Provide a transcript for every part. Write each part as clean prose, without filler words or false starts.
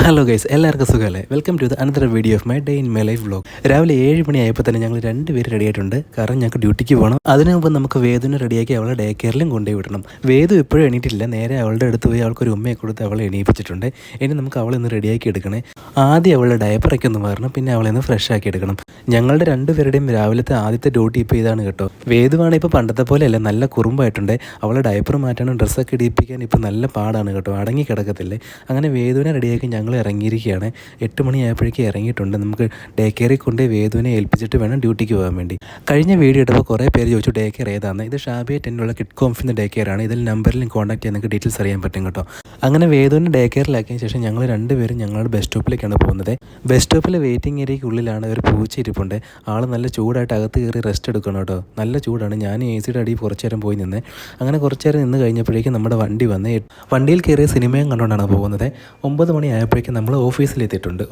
Hello guys, എല്ലാവർക്കും സുഖമല്ലേ? Welcome to the another video of my day in my life vlog. രാവിലെ 7 മണിയായപ്പോൾ തന്നെ ഞങ്ങൾ 2 പേര് റെഡി ആയിട്ടുണ്ട്. കാരണം ഞങ്ങൾക്ക് ഡ്യൂട്ടിക്ക് പോകണം. അതിനു മുമ്പ് നമുക്ക് വേദുവിനെ റെഡിയാക്കി അവളെ ഡേ കെയറിലും കൊണ്ടുപോയി വിടണം. വേദു ഇപ്പോഴും എണീറ്റില്ല. നേരെ അവളുടെ അടുത്ത് പോയി അവൾക്കൊരു ഉമ്മയെ കൊടുത്ത് അവളെ എണീപ്പിച്ചിട്ടുണ്ട്. ഇനി നമുക്ക് അവളെ ഒന്ന് റെഡിയാക്കി എടുക്കണേ. ആദ്യം അവളുടെ ഡയപ്പറൊക്കെ ഒന്ന് മാറണം, പിന്നെ അവളെ ഒന്ന് ഫ്രഷ് ആക്കി എടുക്കണം. ഞങ്ങളുടെ രണ്ടുപേരുടെയും രാവിലത്തെ ആദ്യത്തെ ഡ്യൂട്ടി ഇപ്പോൾ ഇതാണ് കേട്ടോ. വേദുവാണ് ഇപ്പോൾ പണ്ടത്തെ പോലെയല്ല, നല്ല കുറുമ്പായിട്ടുണ്ട്. അവളെ ഡയപ്പർ മാറ്റാനും ഡ്രസ്സൊക്കെ ഇടിപ്പിക്കാൻ ഇപ്പോൾ നല്ല പാടാണ് കേട്ടോ. അടങ്ങി കിടക്കത്തില്ലേ. അങ്ങനെ വേദുവിനെ റെഡിയാക്കി ഞങ്ങൾ ഇറങ്ങിയിരിക്കുകയാണ്. 8 മണിയായപ്പോഴേക്കും ഇറങ്ങിയിട്ടുണ്ട്. നമുക്ക് ഡേ കെയറിൽ കൊണ്ട് വേദുവിനെ ഏൽപ്പിച്ചിട്ട് വേണം ഡ്യൂട്ടിക്ക് പോകാൻ വേണ്ടി. കഴിഞ്ഞ വീഡിയോ ഇട്ടപ്പോൾ കുറേ പേര് ചോദിച്ചു ഡേ കെയർ ഏതാണ്. ഇത് ഷാബിയ 10 കിഡ് കോംഫിൻ്റെ ഡേ കെയർ ആണ്. ഇതിൽ നമ്പറിൽ കോൺടാക്ട് ചെയ്യാൻ നിങ്ങൾക്ക് ഡീറ്റെയിൽസ് അറിയാൻ പറ്റും കേട്ടോ. അങ്ങനെ വേദുവിനെ ഡേ കെയറിലാക്കിയ ശേഷം ഞങ്ങൾ രണ്ടുപേരും ഞങ്ങളുടെ ബസ് സ്റ്റോപ്പിലേക്കാണ് പോകുന്നത്. ബസ് സ്റ്റോപ്പിലെ വെയിറ്റിംഗ് ഏരിയയ്ക്കുള്ളിലാണ് ഒരു പൂച്ച ഇരിപ്പുണ്ട്. ആൾ നല്ല ചൂടായിട്ട് അകത്ത് കയറി റെസ്റ്റ് എടുക്കണം കേട്ടോ. നല്ല ചൂടാണ്. ഞാൻ AC-യുടെ അടിയിൽ കുറച്ച് നേരം പോയി നിന്ന്. അങ്ങനെ കുറച്ച് നേരം നിന്ന് കഴിഞ്ഞപ്പോഴേക്കും നമ്മുടെ വണ്ടി വന്ന് വണ്ടിയിൽ കയറിയ സിനിമയും കണ്ടുകൊണ്ടാണ് പോകുന്നത്. 9 മണിയായപ്പോഴേക്കും നമ്മൾ ഓഫീസിലെത്തിയിട്ടുണ്ട്.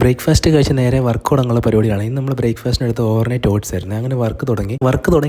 ബ്രേക്ക്ഫാസ്റ്റ് കഴിച്ച് നേരെ വർക്ക് തുടങ്ങുള്ള പരിപാടിയാണ്. ഇന്ന് നമ്മൾ ബ്രേക്ക്ഫാസ്റ്റിനെടുത്ത് ഓവർനൈറ്റ് ഓട്സ് ആയിരുന്നു. അങ്ങനെ വർക്ക് തുടങ്ങി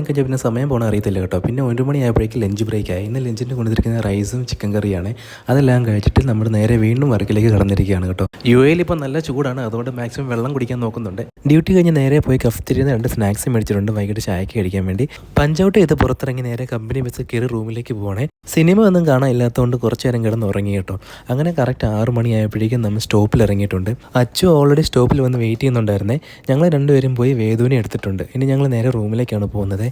കഴിഞ്ഞാൽ പിന്നെ സമയം പോകണം അറിയത്തില്ല കേട്ടോ. പിന്നെ 1 മണിയായപ്പോഴേക്കും ലഞ്ച് ബ്രേക്കായി. ഇന്ന് ലഞ്ചിന് കൊണ്ടുവന്നിരിക്കുന്ന റൈസും ചിക്കൻ കറിയാണ്. അതെല്ലാം കഴിച്ചിട്ട് നമ്മൾ നേരെ വീണ്ടും വർക്കിലേക്ക് കടന്നിരിക്കുകയാണ് കേട്ടോ. UAE ഇപ്പോൾ നല്ല ചൂടാണ്, അതുകൊണ്ട് മാക്സിമം വെള്ളം കുടിക്കാൻ നോക്കുന്നുണ്ട്. ഡ്യൂട്ടി കഴിഞ്ഞ് നേരെ പോയി കഫ്റ്റീരിയയിൽ നിന്ന് 2 സ്നാക്സ് മേടിച്ചിട്ടുണ്ട് വൈകിട്ട് ചായക്ക് കഴിക്കാൻ വേണ്ടി. പഞ്ചൗട്ട് ചെയ്ത് പുറത്തിറങ്ങി നേരെ കമ്പനി ബസ് കയറി റൂമിലേക്ക് പോകണേ. സിനിമ ഒന്നും കാണാനില്ലാത്തതുകൊണ്ട് കുറച്ച് നേരം കിടന്ന് ഉറങ്ങി കേട്ടോ. അങ്ങനെ കറക്റ്റ് 6 മണിയായപ്പോഴേക്കും നമ്മൾ സ്റ്റോപ്പിൽ ഇറങ്ങിയിട്ടുണ്ട്. അച്ചു ഓൾറെഡി സ്റ്റോപ്പിൽ വന്ന് വെയിറ്റ് ചെയ്യുന്നുണ്ടായിരുന്നേ. ഞങ്ങൾ രണ്ടുപേരും പോയി വേദുവിനെ എടുത്തിട്ടുണ്ട്. ഇനി ഞങ്ങൾ നേരെ റൂമിലേക്കാണ് പോകുന്നത്.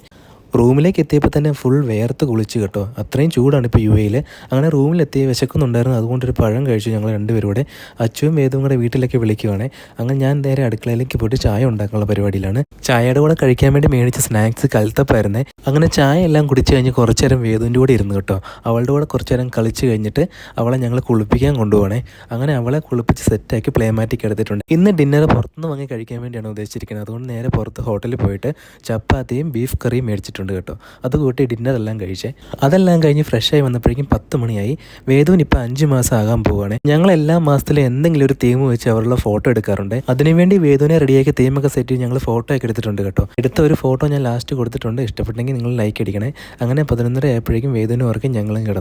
റൂമിലേക്ക് എത്തിയപ്പോൾ തന്നെ ഫുൾ വേർത്ത് കുളിച്ച് കേട്ടോ. അത്രയും ചൂടാണ് ഇപ്പോൾ UAE-യിൽ. അങ്ങനെ റൂമിലെത്തി വിശക്കുന്നുണ്ടായിരുന്നു. അതുകൊണ്ടൊരു പഴം കഴിച്ചു ഞങ്ങൾ രണ്ടുപേരും കൂടെ. അച്ചുവും വേദവും കൂടെ വീട്ടിലേക്ക് വിളിക്കുവാണേ. അങ്ങനെ ഞാൻ നേരെ അടുക്കളയിലേക്ക് പോയിട്ട് ചായ ഉണ്ടാക്കാനുള്ള പരിപാടിയിലാണ്. ചായയുടെ കൂടെ കഴിക്കാൻ വേണ്ടി മേടിച്ച സ്നാക്സ് കൽത്തപ്പായിരുന്നേ. അങ്ങനെ ചായ എല്ലാം കുടിച്ച് കഴിഞ്ഞ് കുറച്ച് നേരം വേദുവിൻ്റെ കൂടെ ഇരുന്നു കേട്ടോ. അവളുടെ കൂടെ കുറച്ച് നേരം കളിച്ച് കഴിഞ്ഞിട്ട് അവളെ ഞങ്ങൾ കുളിപ്പിക്കാൻ കൊണ്ടുപോകണേ. അങ്ങനെ അവളെ കുളിപ്പിച്ച് സെറ്റാക്കി പ്ലേമാറ്റിക് എടുത്തിട്ടുണ്ട്. ഇന്ന് ഡിന്നർ പുറത്തുനിന്ന് വാങ്ങി കഴിക്കാൻ വേണ്ടിയാണ് ഉദ്ദേശിച്ചിരിക്കുന്നത്. അതുകൊണ്ട് നേരെ പുറത്ത് ഹോട്ടലിൽ പോയിട്ട് ചപ്പാത്തിയും ബീഫ് കറിയും മേടിച്ചിട്ടുണ്ട് കേട്ടോ. അത് കൂട്ടി ഡിന്നറെല്ലാം കഴിച്ചേ. അതെല്ലാം കഴിഞ്ഞ് ഫ്രഷായി വന്നപ്പോഴേക്കും 10 മണിയായി. വേദുവിന് ഇപ്പോൾ 5 മാസം ആകാൻ പോവുകയാണ്. ഞങ്ങൾ എല്ലാ മാസത്തിലും എന്തെങ്കിലും ഒരു തീം വെച്ച് അവരുടെ ഫോട്ടോ എടുക്കാറുണ്ട്. അതിനുവേണ്ടി വേദുവിനെ റെഡിയാക്കി തീമൊക്കെ സെറ്റ് ചെയ്ത് ഞങ്ങൾ ഫോട്ടോ ഒക്കെ എടുത്തിട്ടുണ്ട് കേട്ടോ. എടുത്ത ഒരു ഫോട്ടോ ഞാൻ ലാസ്റ്റ് കൊടുത്തിട്ടുണ്ട്. ഇഷ്ടപ്പെട്ടെങ്കിൽ നിങ്ങൾ ലൈക്ക് അടിക്കണേ. അങ്ങനെ 11:30 ആയപ്പോഴേക്കും വേദുവിന് ഉറക്കി ഞങ്ങളും കിടന്നു.